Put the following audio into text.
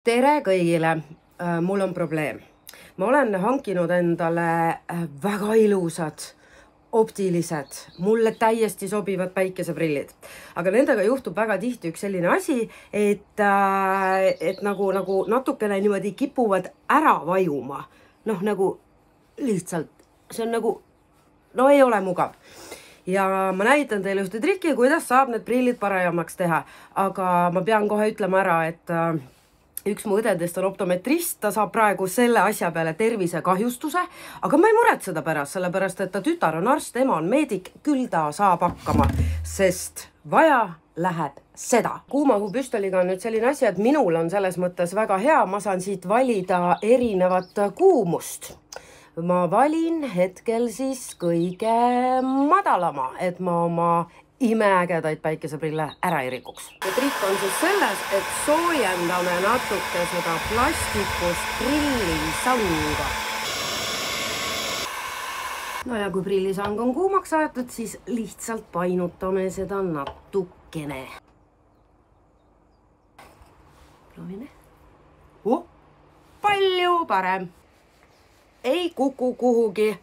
Tere kõigile! Mul on probleem. Ma olen hankinud endale väga ilusad, optilised, mulle täiesti sobivad päikeseprillid. Aga nendega juhtub väga tihti üks selline asi, et nagu natukene niimoodi kipuvad ära vajuma. Nagu lihtsalt, see on nagu, ei ole mugav. Ja ma näitan teile ühte trikki, kuidas saab need prillid parajamaks teha. Aga ma pean kohe ütlema ära, et üks mu õdedest on optometrist, ta saab praegu selle asja peale tervisekahjustuse, aga ma ei muret seda pärast, sellepärast, et ta tütar on arst, ema on meedik, küll ta saab hakkama, sest vaja läheb seda. Kuumahupüstoliga on nüüd selline asi, et minul on selles mõttes väga hea, ma saan siit valida erinevat kuumust. Ma valin hetkel siis kõige madalama, et ma oma imeägedaid päikeseprille ära ei rikuks. Ja trikk on siis selles, et soojendame natuke seda plastikust prillisanga. Ja kui prillisang on kuumaks aetud, siis lihtsalt painutame seda natukene. Proovime. Palju parem. Ei kuku kuhugi.